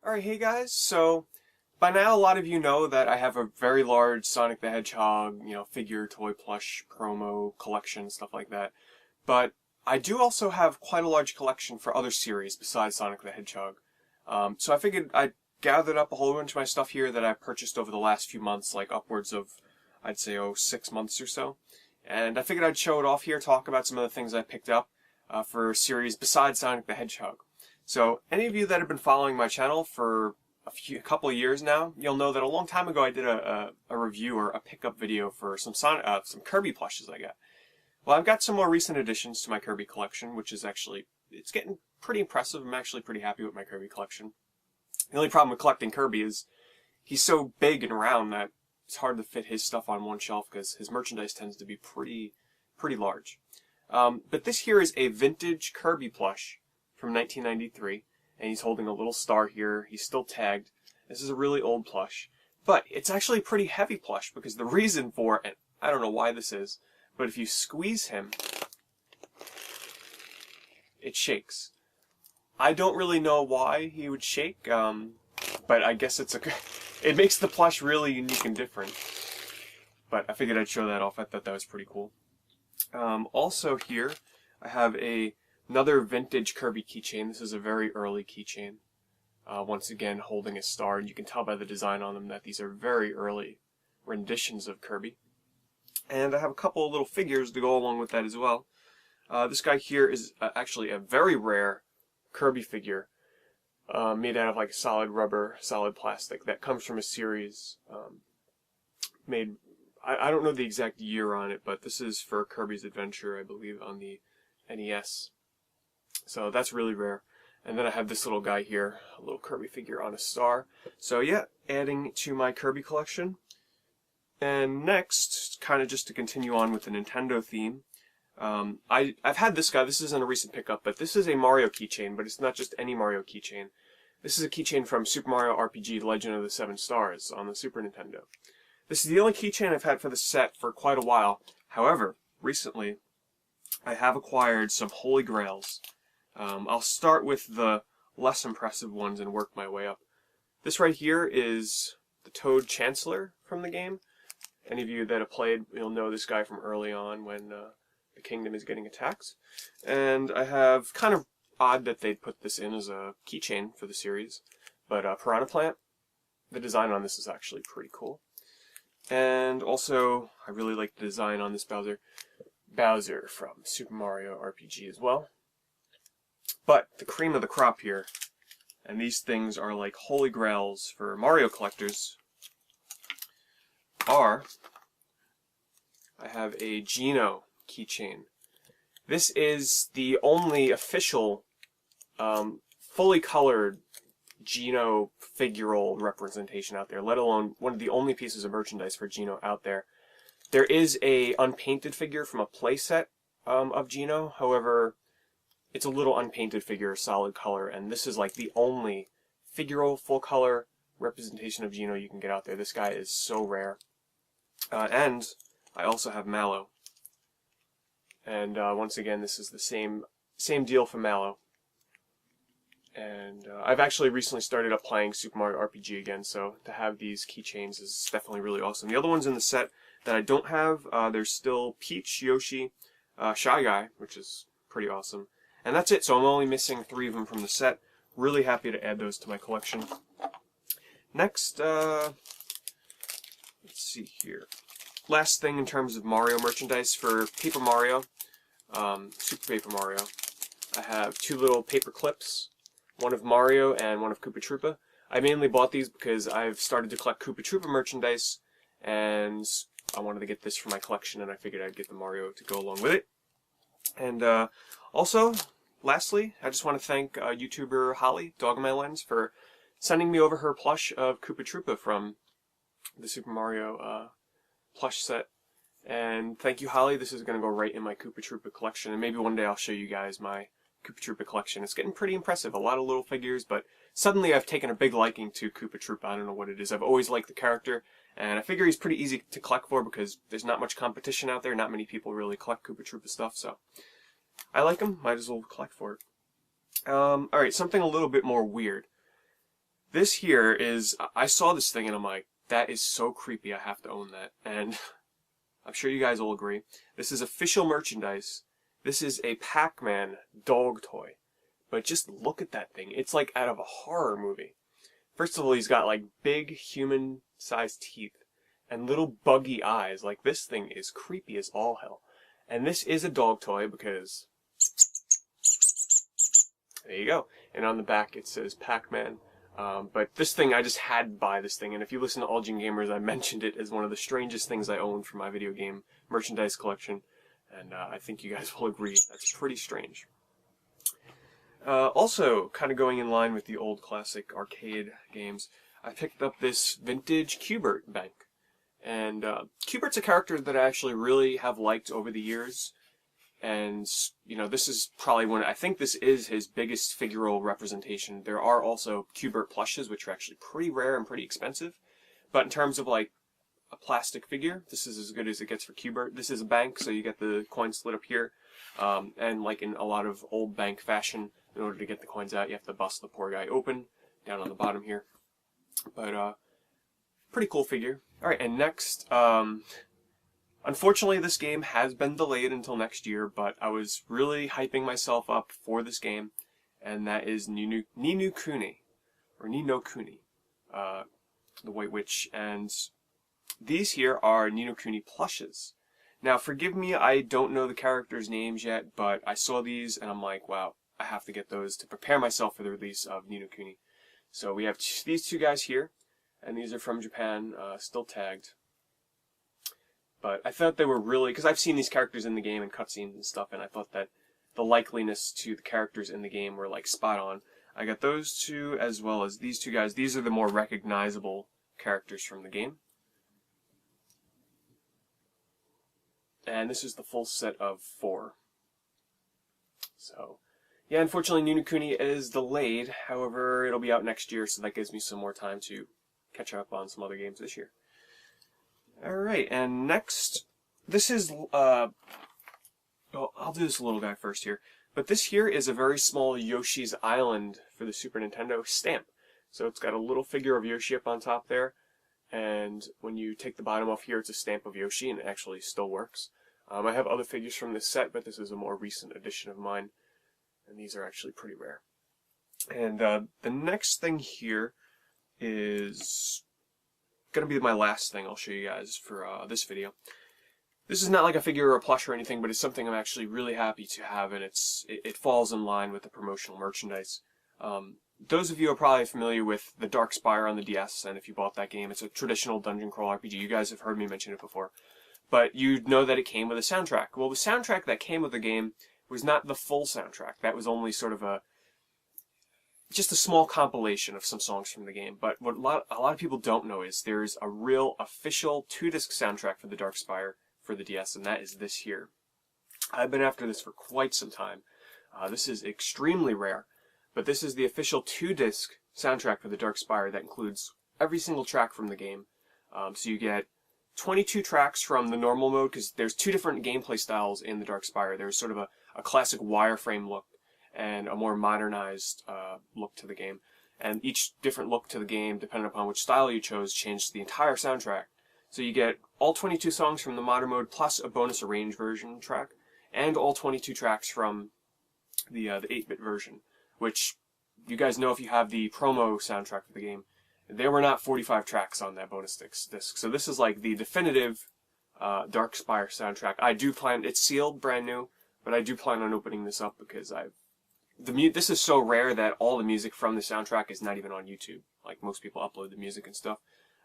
Alright, hey guys, so by now a lot of you know that I have a very large Sonic the Hedgehog, figure, toy, plush, promo, collection, stuff like that. But I do also have quite a large collection for other series besides Sonic the Hedgehog. So I figured I'd gathered up a whole bunch of my stuff here that I've purchased over the last few months, like upwards of, I'd say, 6 months or so. And I figured I'd show it off here, talk about some of the things I picked up for series besides Sonic the Hedgehog. So, any of you that have been following my channel for a couple of years now, you'll know that a long time ago I did a review or a pickup video for some Kirby plushes I got. Well, I've got some more recent additions to my Kirby collection, which is actually, it's getting pretty impressive. I'm actually pretty happy with my Kirby collection. The only problem with collecting Kirby is he's so big and round that it's hard to fit his stuff on one shelf because his merchandise tends to be pretty large. But this here is a vintage Kirby plush from 1993, and he's holding a little star here. He's still tagged. This is a really old plush, but it's actually a pretty heavy plush because the reason for it, I don't know why this is, but if you squeeze him, it shakes. I don't really know why he would shake, but I guess it makes the plush really unique and different. But I figured I'd show that off. I thought that was pretty cool. Also here, I have another vintage Kirby keychain. This is a very early keychain. Once again, holding a star, and you can tell by the design on them that these are very early renditions of Kirby. And I have a couple of little figures to go along with that as well. This guy here is actually a very rare Kirby figure, made out of like solid rubber, solid plastic, that comes from a series made, I don't know the exact year on it, but this is for Kirby's Adventure, I believe, on the NES. So that's really rare. And then I have this little guy here, a little Kirby figure on a star. So yeah, adding to my Kirby collection. And next, kind of just to continue on with the Nintendo theme, I've had this guy. This isn't a recent pickup, but this is a Mario keychain, but it's not just any Mario keychain. This is a keychain from Super Mario RPG Legend of the Seven Stars on the Super Nintendo. This is the only keychain I've had for the set for quite a while. However, recently, I have acquired some Holy Grails. I'll start with the less impressive ones and work my way up. This right here is the Toad Chancellor from the game. Any of you that have played, you'll know this guy from early on when the kingdom is getting attacked. And I have, kind of odd that they'd put this in as a keychain for the series, but Piranha Plant. The design on this is actually pretty cool. And also, I really like the design on this Bowser from Super Mario RPG as well. But the cream of the crop here, and these things are like holy grails for Mario collectors, I have a Geno keychain. This is the only official, fully colored Geno figural representation out there, let alone one of the only pieces of merchandise for Geno out there. There is a unpainted figure from a playset of Geno, however, it's a little unpainted figure, solid color, and this is like the only figural, full color representation of Geno you can get out there. This guy is so rare. And I also have Mallow. And once again, this is the same deal for Mallow. And I've actually recently started up playing Super Mario RPG again, so to have these keychains is definitely really awesome. The other ones in the set that I don't have, there's still Peach, Yoshi, Shy Guy, which is pretty awesome. And that's it, so I'm only missing 3 of them from the set. Really happy to add those to my collection. Next, let's see here. Last thing in terms of Mario merchandise for Paper Mario, Super Paper Mario, I have 2 little paper clips, one of Mario and one of Koopa Troopa. I mainly bought these because I've started to collect Koopa Troopa merchandise, and I wanted to get this for my collection, and I figured I'd get the Mario to go along with it. And also, lastly, I just want to thank YouTuber Holly, Dog in My Lens, for sending me over her plush of Koopa Troopa from the Super Mario plush set. And thank you, Holly. This is going to go right in my Koopa Troopa collection, and maybe one day I'll show you guys my Koopa Troopa collection. It's getting pretty impressive. A lot of little figures, but suddenly I've taken a big liking to Koopa Troopa. I don't know what it is. I've always liked the character, and I figure he's pretty easy to collect for because there's not much competition out there. Not many people really collect Koopa Troopa stuff, so I like him. Might as well collect for it. Alright, something a little bit more weird. This here is, I saw this thing and I'm like, that is so creepy, I have to own that. And I'm sure you guys will agree. This is official merchandise. This is a Pac-Man dog toy. But just look at that thing. It's like out of a horror movie. First of all, he's got like big human-sized teeth and little buggy eyes. Like, this thing is creepy as all hell. And this is a dog toy because there you go. And on the back it says Pac-Man. But this thing, I just had to buy this thing. And if you listen to AllGenGamers, I mentioned it as one of the strangest things I own for my video game merchandise collection. And I think you guys will agree that's pretty strange. Also, kind of going in line with the old classic arcade games, I picked up this vintage Q*bert bank. And Q*bert's a character that I actually really have liked over the years. And, you know, this is probably one, I think this is his biggest figural representation. There are also Q*bert plushes, which are actually pretty rare and pretty expensive. But in terms of, like, a plastic figure, this is as good as it gets for Q*bert. This is a bank, so you get the coin slid up here. And like in a lot of old bank fashion, in order to get the coins out, you have to bust the poor guy open, down on the bottom here. But, pretty cool figure. Alright, and next, unfortunately, this game has been delayed until next year, but I was really hyping myself up for this game, and that is Ni no Kuni, the White Witch, and these here are Ni no Kuni plushes. Now, forgive me, I don't know the characters' names yet, but I saw these, and I'm like, wow, I have to get those to prepare myself for the release of Ni no Kuni. So we have these two guys here, and these are from Japan, still tagged. But I thought they were really, because I've seen these characters in the game and cutscenes and stuff, and I thought that the likeliness to the characters in the game were like spot on. I got those two as well as these two guys. These are the more recognizable characters from the game. And this is the full set of 4. So, yeah, unfortunately Ni no Kuni is delayed. However, it'll be out next year, so that gives me some more time to catch up on some other games this year. Alright, and next, this is, well, I'll do this little guy first here. But this here is a very small Yoshi's Island for the Super Nintendo stamp. So it's got a little figure of Yoshi up on top there, and when you take the bottom off here, it's a stamp of Yoshi, and it actually still works. I have other figures from this set, but this is a more recent edition of mine, and these are actually pretty rare. And the next thing here is going to be my last thing I'll show you guys for this video. This is not like a figure or a plush or anything, but it's something I'm actually really happy to have, and it falls in line with the promotional merchandise. Those of you are probably familiar with the Dark Spire on the DS, and if you bought that game, it's a traditional dungeon crawl RPG. You guys have heard me mention it before. But you know that it came with a soundtrack. Well, the soundtrack that came with the game was not the full soundtrack. That was only sort of just a small compilation of some songs from the game. But what a lot of people don't know is there's a real official 2-disc soundtrack for the Dark Spire for the DS, and that is this here. I've been after this for quite some time. This is extremely rare, but this is the official 2-disc soundtrack for the Dark Spire that includes every single track from the game. So you get 22 tracks from the normal mode, because there's 2 different gameplay styles in the Dark Spire. There's sort of a classic wireframe look and a more modernized look to the game. And each different look to the game, depending upon which style you chose, changed the entire soundtrack. So you get all 22 songs from the modern mode, plus a bonus arranged version track, and all 22 tracks from the 8-bit version, which you guys know if you have the promo soundtrack for the game. There were not 45 tracks on that bonus disc. So this is like the definitive Dark Spire soundtrack. I do plan, it's sealed, brand new, but I do plan on opening this up because this is so rare that all the music from the soundtrack is not even on YouTube. Like, most people upload the music and stuff,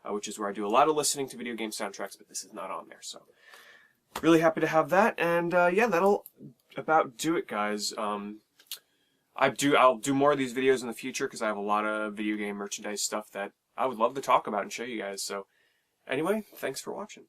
which is where I do a lot of listening to video game soundtracks, but this is not on there. So really happy to have that, and yeah, that'll about do it, guys. I'll do more of these videos in the future because I have a lot of video game merchandise stuff that I would love to talk about and show you guys. So anyway, thanks for watching.